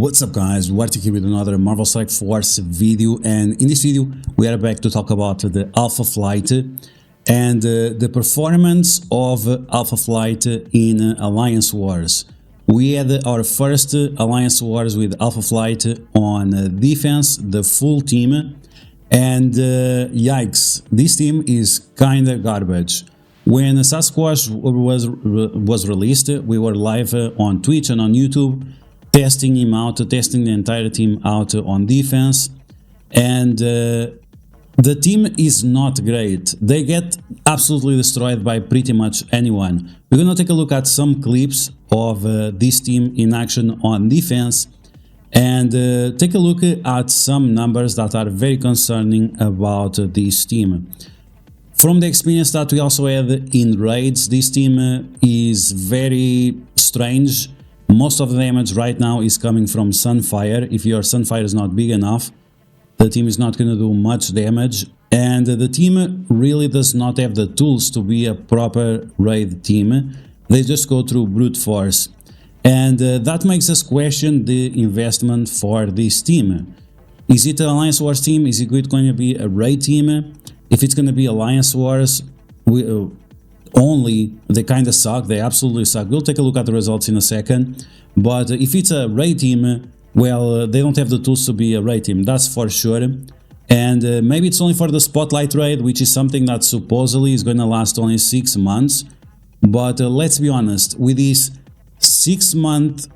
What's up guys, DuArktik here with another Marvel Strike Force video, and in this video we are back to talk about the Alpha Flight and the performance of Alpha Flight in Alliance Wars. We had our first Alliance Wars with Alpha Flight on defense, the full team, and yikes, this team is kinda garbage. When Sasquatch was released, we were live on Twitch and on YouTube, testing him out, testing the entire team out on defense, and the team is not great. They get absolutely destroyed by pretty much anyone. We're gonna take a look at some clips of this team in action on defense and take a look at some numbers that are very concerning about this team. From the experience that we also had in raids, this team is very strange. Most of the damage right now is coming from Sunfire. If your Sunfire is not big enough, the team is not going to do much damage, and the team really does not have the tools to be a proper raid team. They just go through brute force, and that makes us question the investment for this team. Is it an Alliance Wars team? Is it going to be a raid team? If it's going to be Alliance Wars, only they kind of suck. They absolutely suck. We'll take a look at the results in a second, but if it's a raid team, well, they don't have the tools to be a raid team, that's for sure. And maybe it's only for the Spotlight raid, which is something that supposedly is going to last only 6 months. But let's be honest, with this 6-month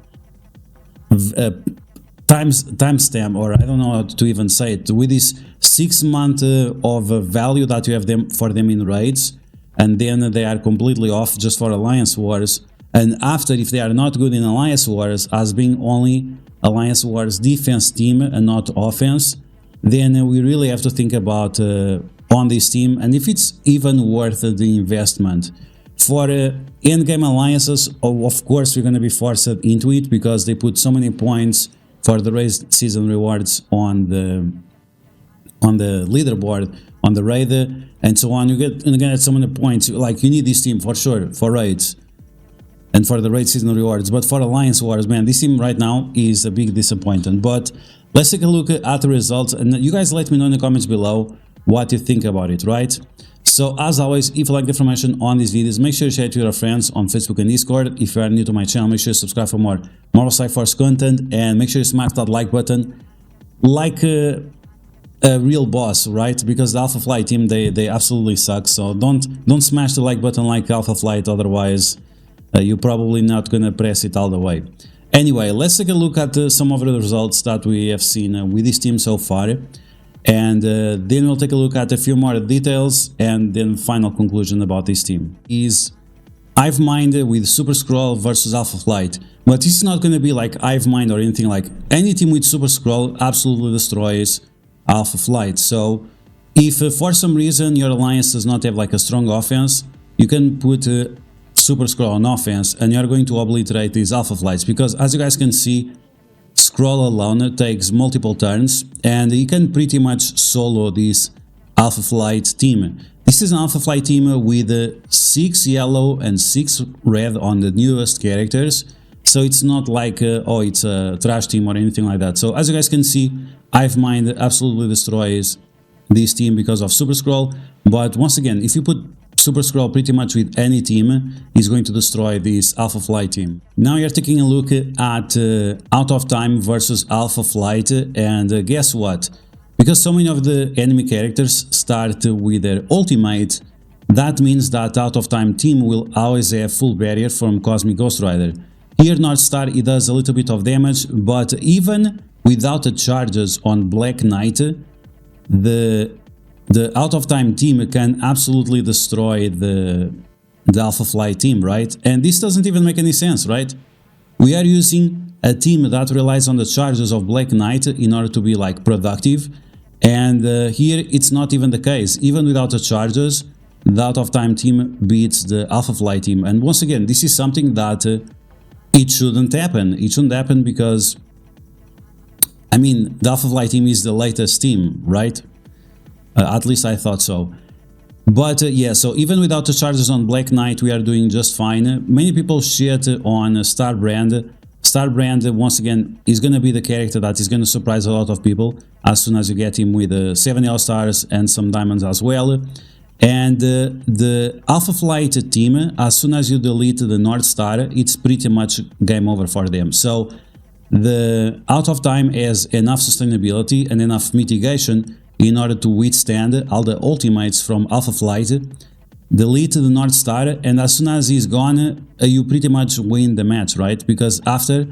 timestamp, or I don't know how to even say it, with this 6 month of value that you have for them in raids, and then they are completely off just for Alliance Wars, and after, if they are not good in Alliance Wars, as being only Alliance Wars defense team and not offense, then we really have to think about on this team and if it's even worth the investment. For endgame alliances, of course we're going to be forced into it because they put so many points for the raid season rewards on the leaderboard, on the raid, and so on. You're gonna get so many points, like you need this team for sure for raids and for the raid season rewards. But for Alliance Wars, man, this team right now is a big disappointment. But let's take a look at the results, and you guys let me know in the comments below what you think about it, right? So as always, if you like the information on these videos, make sure you share it with your friends on Facebook and Discord. If you are new to my channel, make sure you subscribe for more Marvel Strike Force content, and make sure you smash that like button like a real boss, right? Because the Alpha Flight team, they absolutely suck. So don't smash the like button like Alpha Flight, otherwise you're probably not gonna press it all the way. Anyway, let's take a look at some of the results that we have seen with this team so far, and then we'll take a look at a few more details and then final conclusion about this team. Is Hive Mind with Super Scroll versus Alpha Flight, but this is not going to be like Hive Mind or anything. Like any team with Super Scroll absolutely destroys Alpha Flight. So if for some reason your alliance does not have like a strong offense, you can put Super Scroll on offense and you're going to obliterate these Alpha Flights, because as you guys can see, Scroll alone takes multiple turns and you can pretty much solo this Alpha Flight team. This is an Alpha Flight team with 6 yellow and 6 red on the newest characters, so it's not like oh, it's a trash team or anything like that. So as you guys can see, Hive Mind absolutely destroys this team because of Super Scroll. But once again, if you put Super Scroll pretty much with any team, is going to destroy this Alpha Flight team. Now you're taking a look at Out of Time versus Alpha Flight, and guess what? Because so many of the enemy characters start with their ultimate, that means that Out of Time team will always have full barrier from Cosmic Ghost Rider. Here North Star, it does a little bit of damage, but even without the charges on Black Knight, the Out of Time team can absolutely destroy the Alpha Flight team, right? And this doesn't even make any sense, right? We are using a team that relies on the charges of Black Knight in order to be like productive, and here it's not even the case. Even without the charges, the Out of Time team beats the Alpha Flight team. And once again, this is something that it shouldn't happen. It shouldn't happen because, I mean, the Alpha Flight team is the latest team, right? At least I thought so. But yeah, so even without the charges on Black Knight, we are doing just fine. Many people shit on Star Brand Starbrand, once again, is going to be the character that is going to surprise a lot of people as soon as you get him with 7 yellow stars and some diamonds as well. And the Alpha Flight team, as soon as you delete the North Star, it's pretty much game over for them. So the Out of Time has enough sustainability and enough mitigation in order to withstand all the ultimates from Alpha Flight. Delete the North Star, and as soon as he's gone, you pretty much win the match, right? Because after,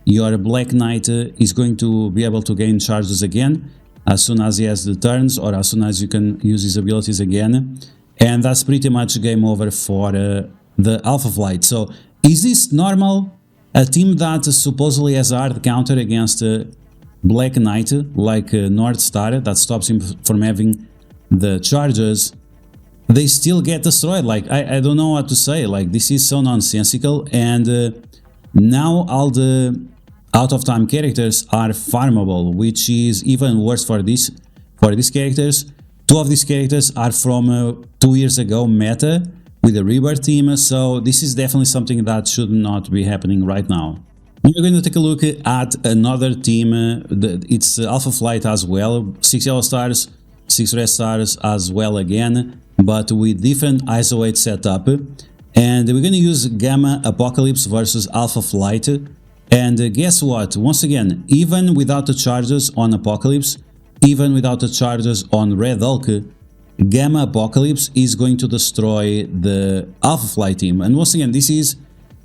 your Black Knight is going to be able to gain charges again as soon as he has the turns, or as soon as you can use his abilities again, and that's pretty much game over for the Alpha Flight. So is this normal? A team that supposedly has a hard counter against Black Knight, like North Star, that stops him from having the charges, they still get destroyed. Like, I don't know what to say. Like, this is so nonsensical. And now all the Out of Time characters are farmable, which is even worse for these characters. 2 of these characters are from 2 years ago meta with the Rebirth team, so this is definitely something that should not be happening right now. We're going to take a look at another team. It's Alpha Flight as well, 6 yellow stars, 6 red stars as well again, but with different ISO 8 setup. And we're going to use Gamma Apocalypse versus Alpha Flight. And guess what? Once again, even without the charges on Apocalypse, even without the charges on Red Hulk, Gamma Apocalypse is going to destroy the Alpha Flight team. And once again, this is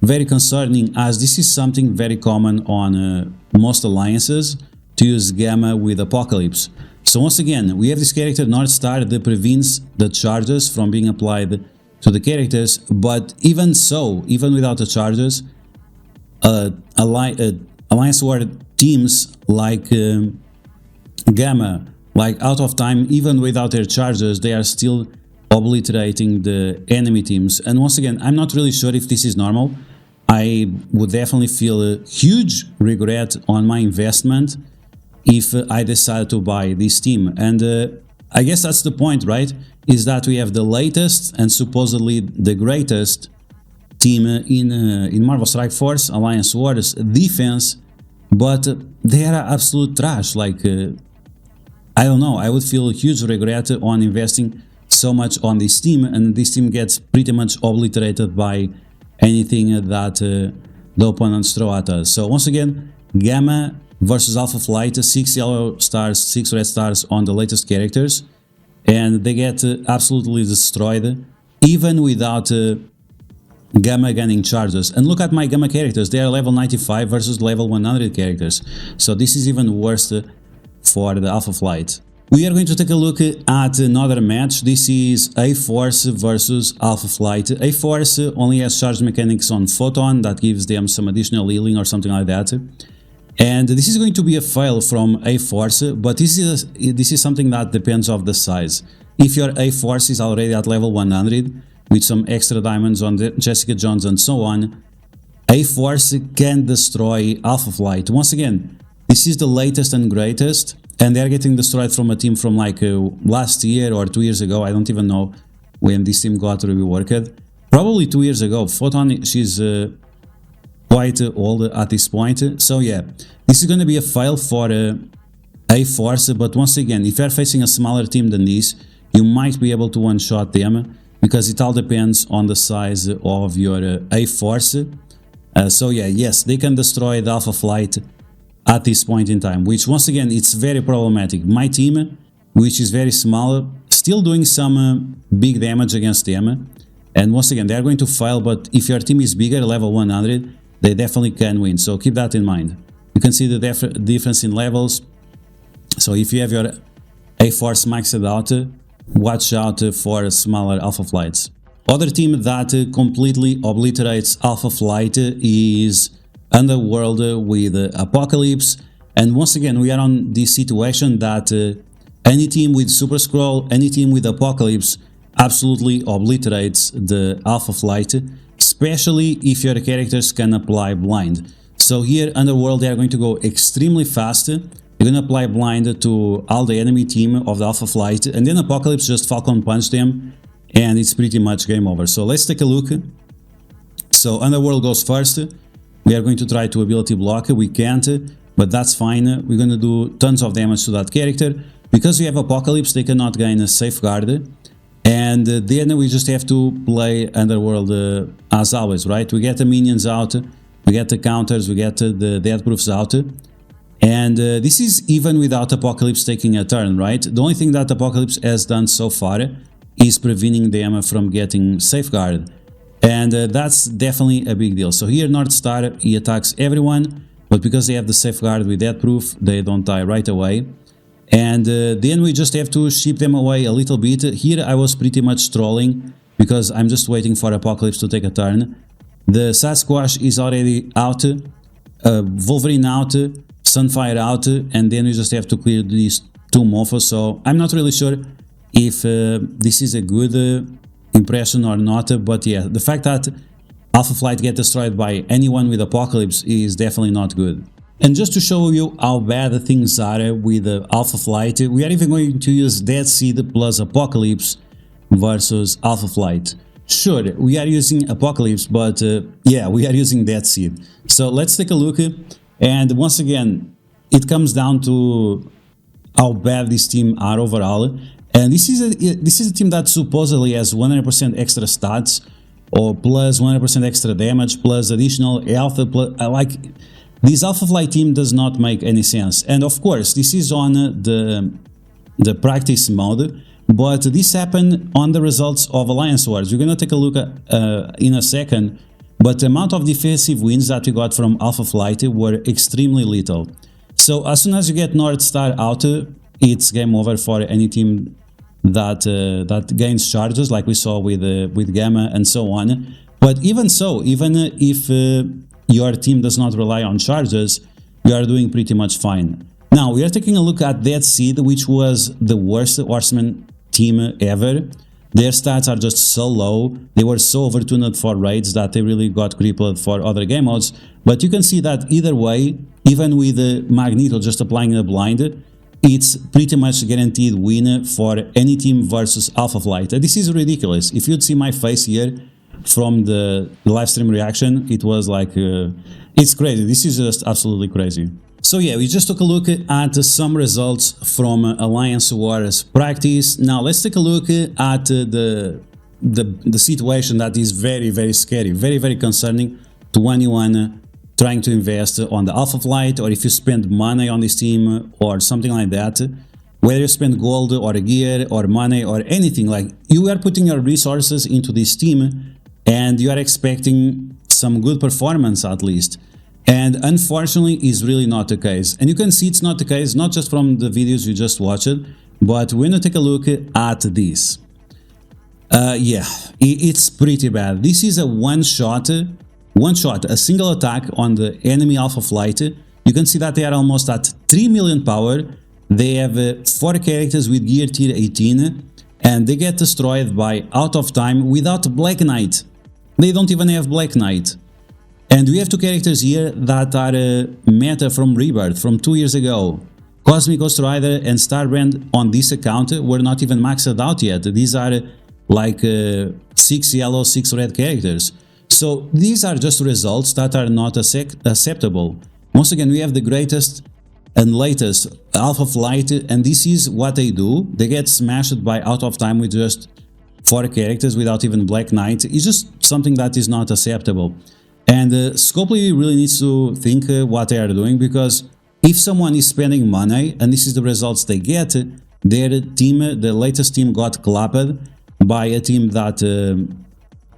very concerning, as this is something very common on most alliances, to use Gamma with Apocalypse. So once again, we have this character North Star that prevents the charges from being applied to the characters, but even so, even without the charges, Alliance War teams like Gamma, like Out of Time, even without their charges, they are still obliterating the enemy teams. And once again, I'm not really sure if this is normal. I would definitely feel a huge regret on my investment if I decide to buy this team. And I guess that's the point, right? Is that we have the latest and supposedly the greatest team in Marvel Strike Force, Alliance Wars defense, but they are absolute trash. Like, I don't know, I would feel a huge regret on investing so much on this team, and this team gets pretty much obliterated by anything that the opponents throw at us. So once again, Gamma versus Alpha Flight, 6 yellow stars, 6 red stars on the latest characters, and they get absolutely destroyed, even without Gamma gaining charges. And look at my Gamma characters, they are level 95 versus level 100 characters, so this is even worse for the Alpha Flight. We are going to take a look at another match. This is A-Force versus Alpha Flight. A-Force only has charge mechanics on Photon, that gives them some additional healing or something like that. And this is going to be a fail from A-Force, but this is something that depends on the size. If your A-Force is already at level 100, with some extra diamonds on Jessica Jones and so on, A-Force can destroy Alpha Flight. Once again, this is the latest and greatest, and they're getting destroyed from a team from like last year or 2 years ago. I don't even know when this team got reworked. Probably 2 years ago. Photon, she's quite old at this point. So yeah, this is going to be a fail for A-Force, but once again, if you're facing a smaller team than this, you might be able to one-shot them, because it all depends on the size of your A-Force. So yeah, yes, they can destroy the Alpha Flight at this point in time, which once again, it's very problematic. My team, which is very small, still doing some big damage against them. And once again, they're going to fail, but if your team is bigger, level 100, they definitely can win. So keep that in mind. You can see the difference in levels. So if you have your A-Force maxed out, watch out for smaller Alpha Flights. Other team that completely obliterates Alpha Flight is Underworld with Apocalypse. And once again, we are on this situation that any team with Super Scroll, any team with Apocalypse absolutely obliterates the Alpha Flight, especially if your characters can apply blind. So here, Underworld, they are going to go extremely fast. They're going to apply blind to all the enemy team of the Alpha Flight, and then Apocalypse just Falcon Punch them, and it's pretty much game over. So let's take a look. So Underworld goes first We are going to try to ability block. We can't, but that's fine. We're going to do tons of damage to that character. Because we have Apocalypse, they cannot gain a safeguard. And then we just have to play Underworld as always, right? We get the minions out, we get the counters, we get the death proofs out. And this is even without Apocalypse taking a turn, right? The only thing that Apocalypse has done so far is preventing them from getting safeguard. And that's definitely a big deal. So here North Star, he attacks everyone, but because they have the safeguard with death proof, they don't die right away. And then we just have to ship them away a little bit. Here I was pretty much trolling because I'm just waiting for Apocalypse to take a turn. The Sasquatch is already out, Wolverine out, Sunfire out, and then we just have to clear these two Mofos. So I'm not really sure if this is a good impression or not, but yeah, the fact that Alpha Flight gets destroyed by anyone with Apocalypse is definitely not good. And just to show you how bad things are with Alpha Flight, we are even going to use Dead Seed plus Apocalypse versus Alpha Flight. Sure, we are using Apocalypse, but yeah, we are using Dead Seed. So let's take a look, and once again, it comes down to how bad this team are overall. And this is a team that supposedly has 100% extra stats, or plus 100% extra damage, plus additional health, plus, like, this Alpha Flight team does not make any sense. And of course, this is on the practice mode, but this happened on the results of Alliance Wars. We're going to take a look at, in a second, but the amount of defensive wins that we got from Alpha Flight were extremely little. So as soon as you get North Star out, it's game over for any team that that gains charges, like we saw with Gamma and so on. But even so, even if your team does not rely on charges, you are doing pretty much fine. Now we are taking a look at Dead Seed, which was the worst Horseman team ever. Their stats are just so low. They were so overtuned for raids that they really got crippled for other game modes. But you can see that either way, even with Magneto just applying a blind, it's pretty much guaranteed win for any team versus Alpha Flight. This is ridiculous. If you'd see my face here from the live stream reaction, it was like, it's crazy. This is just absolutely crazy. So yeah, we just took a look at some results from Alliance Wars practice. Now let's take a look at the situation that is very, very scary, very, very concerning to anyone trying to invest on the Alpha Flight, or if you spend money on this team or something like that. Whether you spend gold or gear or money or anything, like, you are putting your resources into this team and you are expecting some good performance at least. And unfortunately, is really not the case. And you can see it's not the case, not just from the videos you just watched, but we're gonna take a look at this. Yeah, it's pretty bad. This is a one shot, a single attack on the enemy Alpha Flight. You can see that they are almost at 3 million power. They have 4 characters with gear tier 18, and they get destroyed by Out of Time without Black Knight. They don't even have Black Knight. And we have 2 characters here that are meta from Rebirth, from 2 years ago. Cosmic Ghost Rider and Starbrand on this account were not even maxed out yet. These are like 6 yellow, 6 red characters. So these are just results that are not acceptable. Once again, we have the greatest and latest Alpha Flight, and this is what they do. They get smashed by Out of Time with just 4 characters without even Black Knight. It's just something that is not acceptable. And Scopely really needs to think what they are doing, because if someone is spending money and this is the results they get, their team, the latest team, got clapped by a team that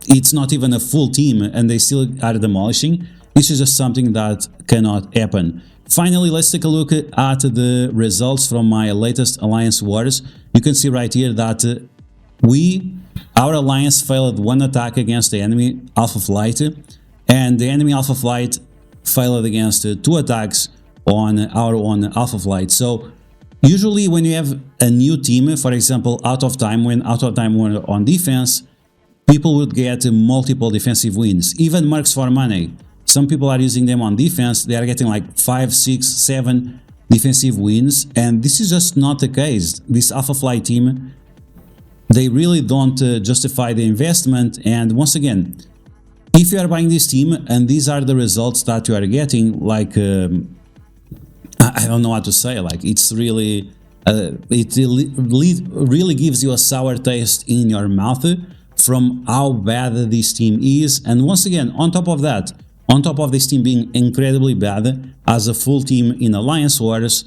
it's not even a full team and they still are demolishing. This is just something that cannot happen. Finally, let's take a look at the results from my latest Alliance Wars. You can see right here that our alliance failed 1 attack against the enemy Alpha Flight, and the enemy Alpha Flight failed against 2 attacks on our own Alpha Flight. So usually when you have a new team, for example Out of Time, when Out of Time were on defense, people would get multiple defensive wins, even Mercs for Money. Some people are using them on defense, they are getting like 5, 6, 7 defensive wins, and this is just not the case. This Alpha Flight team, they really don't justify the investment. And once again, if you are buying this team and these are the results that you are getting, like I don't know what to say, like it's really really gives you a sour taste in your mouth from how bad this team is. And once again, on top of that, on top of this team being incredibly bad as a full team in Alliance Wars,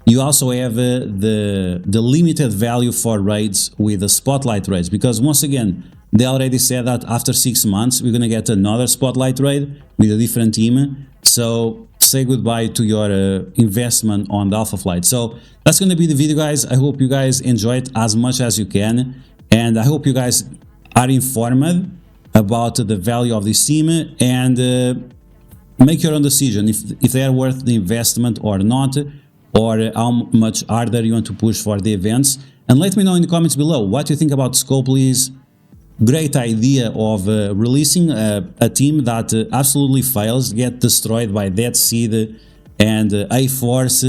you also have the limited value for raids with the Spotlight raids, because once again, they already said that after 6 months we're gonna get another Spotlight raid with a different team. So say goodbye to your investment on the Alpha Flight. So that's gonna be the video, guys. I hope you guys enjoy it as much as you can, and I hope you guys are informed about the value of this team, and make your own decision if they are worth the investment or not, or how much harder you want to push for the events. And let me know in the comments below what you think about Scopely's great idea of releasing a team that absolutely fails, get destroyed by Dead Seed and A-Force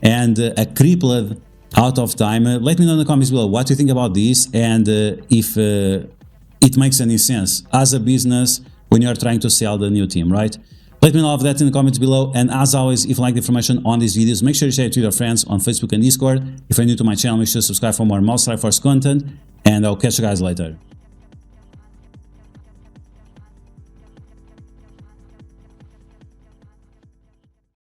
and a crippled out of time. Let me know in the comments below what you think about this, and if it makes any sense as a business when you're trying to sell the new team, right? Let me know of that in the comments below, and as always, if you like the information on these videos, make sure you share it to your friends on Facebook and Discord. If you're new to my channel, make sure to subscribe for more Mouse Life Force content, and I'll catch you guys later.